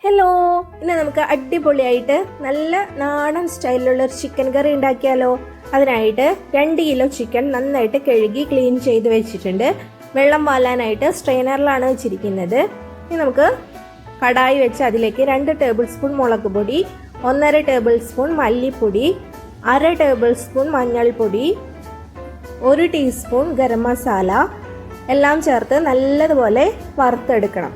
Hello, ഇന്ന് നമുക്ക് അടിപൊളിയായിട്ട് നല്ല നാടൻ സ്റ്റൈലിലുള്ള ഒരു ചിക്കൻ കറി ഉണ്ടാക്കിയാലോ. അതിനായിട്ട് 2 കിലോ ചിക്കൻ നന്നായിട്ട് കഴുകി ക്ലീൻ ചെയ്ത് വെച്ചിട്ടുണ്ട്. വെള്ളം വാലാനായിട്ട് സ്ട്രെയിനറിലാണ് വെച്ചിരിക്കുന്നത്. ഇനി നമുക്ക് കടായി വെച്ച് അതിലേക്ക് 2 ടേബിൾ സ്പൂൺ മുളക് പൊടി, 1.5 ടേബിൾ സ്പൂൺ മല്ലിപ്പൊടി, 1/2 ടേബിൾ സ്പൂൺ മഞ്ഞൾപ്പൊടി, 1 ടീസ്പൂൺ ഗരം മസാല എല്ലാം ചേർത്ത് നല്ലതുപോലെ വറുത്തെടുക്കണം.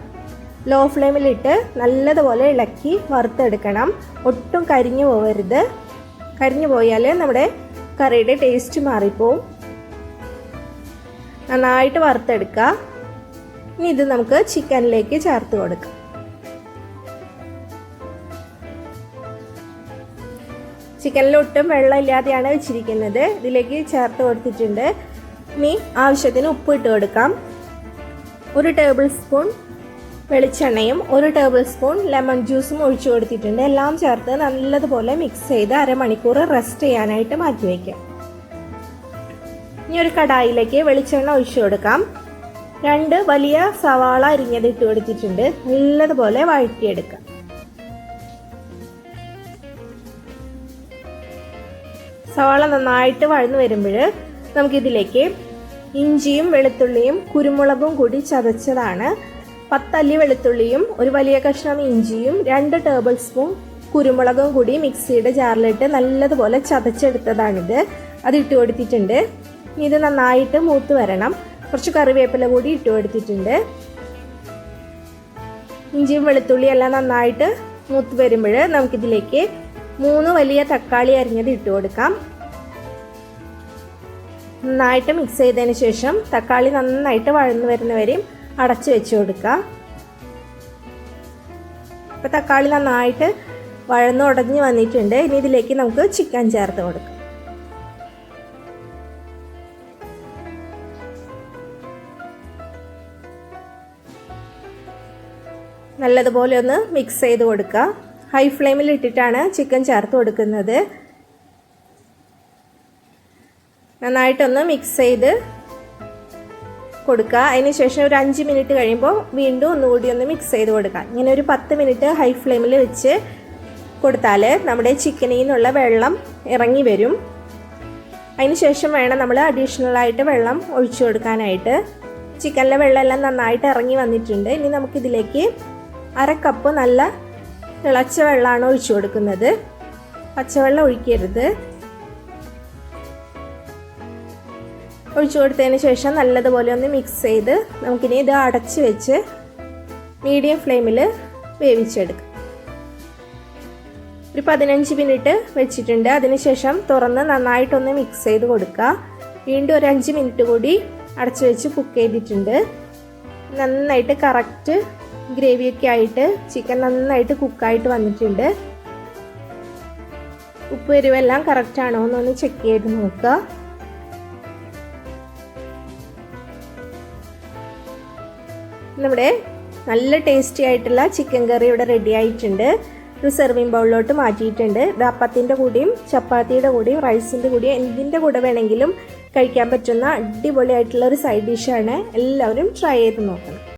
ലോ ഫ്ലെയിമിലിട്ട് നല്ലതുപോലെ ഇളക്കി വറുത്തെടുക്കണം. ഒട്ടും കരിഞ്ഞു പോകരുത്. കരിഞ്ഞു പോയാൽ നമ്മുടെ കറിയുടെ ടേസ്റ്റ് മാറിപ്പോവും. നന്നായിട്ട് വറുത്തെടുക്കുക. ഇനി ഇത് നമുക്ക് ചിക്കനിലേക്ക് ചേർത്ത് കൊടുക്കാം. ചിക്കനിൽ ഒട്ടും വെള്ളമില്ലാതെയാണ് വെച്ചിരിക്കുന്നത്. ഇതിലേക്ക് ചേർത്ത് കൊടുത്തിട്ടുണ്ട്. ഇനി ആവശ്യത്തിന് ഉപ്പ് ഇട്ട് കൊടുക്കാം. 1 ടേബിൾ സ്പൂൺ വെളിച്ചെണ്ണയും 1 ടേബിൾ സ്പൂൺ ലെമൺ ജ്യൂസും ഒഴിച്ചു കൊടുത്തിട്ടുണ്ട്. എല്ലാം ചേർത്ത് നല്ലതുപോലെ മിക്സ് ചെയ്ത് അരമണിക്കൂർ റെസ്റ്റ് ചെയ്യാനായിട്ട് മാറ്റി വയ്ക്കാം. ഇനി ഒരു കടായിലേക്ക് വെളിച്ചെണ്ണ ഒഴിച്ചു കൊടുക്കാം. 2 വലിയ സവാള അരിഞ്ഞത് ഇട്ട് കൊടുത്തിട്ടുണ്ട്. നല്ലതുപോലെ വഴറ്റിയെടുക്കാം. സവാള നന്നായിട്ട് വഴന്നു വരുമ്പോൾ നമുക്കിതിലേക്ക് ഇഞ്ചിയും വെളുത്തുള്ളിയും കുരുമുളകും കൂടി ചതച്ചതാണ്, 10 അല്ലി വെളുത്തുള്ളിയും 1 വലിയ കഷ്ണം ഇഞ്ചിയും 2 ടേബിൾ സ്പൂൺ കുരുമുളകും കൂടി മിക്സിയുടെ ജാറിലിട്ട് നല്ലതുപോലെ ചതച്ചെടുത്തതാണിത്. അത് ഇട്ട് കൊടുത്തിട്ടുണ്ട്. ഇത് നന്നായിട്ട് മൂത്ത് വരണം. കുറച്ച് കറിവേപ്പില കൂടി ഇട്ട് കൊടുത്തിട്ടുണ്ട്. ഇഞ്ചിയും വെളുത്തുള്ളിയും എല്ലാം നന്നായിട്ട് മൂത്ത് വരുമ്പോൾ നമുക്കിതിലേക്ക് 3 വലിയ തക്കാളി അരിഞ്ഞത് ഇട്ട് കൊടുക്കാം. നന്നായിട്ട് മിക്സ് ചെയ്തതിന് ശേഷം തക്കാളി നന്നായിട്ട് വഴന്നു വരുന്നവരെയും അടച്ചു വെച്ച് കൊടുക്കുക. ഇപ്പം തക്കാളി നന്നായിട്ട് വഴന്ന് ഉടഞ്ഞ് വന്നിട്ടുണ്ട്. ഇനി ഇതിലേക്ക് നമുക്ക് ചിക്കൻ ചേർത്ത് കൊടുക്കാം. നല്ലതുപോലെ ഒന്ന് മിക്സ് ചെയ്ത് കൊടുക്കുക. ഹൈ ഫ്ലെയിമിൽ ഇട്ടിട്ടാണ് ചിക്കൻ ചേർത്ത് കൊടുക്കുന്നത്. നന്നായിട്ടൊന്ന് മിക്സ് ചെയ്ത് കൊടുക്കുക. അതിന് ശേഷം ഒരു 5 മിനിറ്റ് കഴിയുമ്പോൾ വീണ്ടും ഒന്നുകൂടി ഒന്ന് മിക്സ് ചെയ്ത് കൊടുക്കുക. ഇങ്ങനെ ഒരു 10 മിനിറ്റ് ഹൈ ഫ്ലെയിമിൽ വെച്ച് കൊടുത്താൽ നമ്മുടെ ചിക്കനിൽ നിന്നുള്ള വെള്ളം ഇറങ്ങി വരും. അതിന് ശേഷം വേണം നമ്മൾ അഡീഷണലായിട്ട് വെള്ളം ഒഴിച്ചു കൊടുക്കാനായിട്ട്. ചിക്കനിലെ വെള്ളമെല്ലാം നന്നായിട്ട് ഇറങ്ങി വന്നിട്ടുണ്ട്. ഇനി നമുക്കിതിലേക്ക് 1/2 കപ്പ് നല്ല തിളച്ച വെള്ളമാണ് ഒഴിച്ചു കൊടുക്കുന്നത്. പച്ചവെള്ളം ഒഴിക്കരുത്. ഒഴിച്ചു കൊടുത്തതിന് ശേഷം നല്ലതുപോലെ ഒന്ന് മിക്സ് ചെയ്ത് നമുക്കിനി ഇത് അടച്ച് വെച്ച് മീഡിയം ഫ്ലെയിമിൽ വേവിച്ചെടുക്കാം. ഒരു 15 മിനിറ്റ് വെച്ചിട്ടുണ്ട്. അതിനുശേഷം തുറന്ന് നന്നായിട്ടൊന്ന് മിക്സ് ചെയ്ത് കൊടുക്കുക. വീണ്ടും ഒരു 5 മിനിറ്റ് കൂടി അടച്ചു വെച്ച് കുക്ക് ചെയ്തിട്ടുണ്ട്. നന്നായിട്ട് കറക്റ്റ് ഗ്രേവിയൊക്കെ ആയിട്ട് ചിക്കൻ നന്നായിട്ട് കുക്കായിട്ട് വന്നിട്ടുണ്ട്. ഉപ്പ് എരിവെല്ലാം കറക്റ്റ് ആണോ എന്നൊന്ന് ചെക്ക് ചെയ്ത് നോക്കുക. നമ്മുടെ നല്ല ടേസ്റ്റി ആയിട്ടുള്ള ചിക്കൻ കറി ഇവിടെ റെഡി ആയിട്ടുണ്ട്. ഒരു സെർവിങ് ബൗളിലോട്ട് മാറ്റിയിട്ടുണ്ട്. ഇത് അപ്പത്തിൻ്റെ കൂടെയും ചപ്പാത്തിയുടെ കൂടെയും റൈസിൻ്റെ കൂടെയും എന്തിൻ്റെ കൂടെ വേണമെങ്കിലും കഴിക്കാൻ പറ്റുന്ന അടിപൊളിയായിട്ടുള്ള ഒരു സൈഡ് ഡിഷാണ്. എല്ലാവരും ട്രൈ ചെയ്ത് നോക്കണം.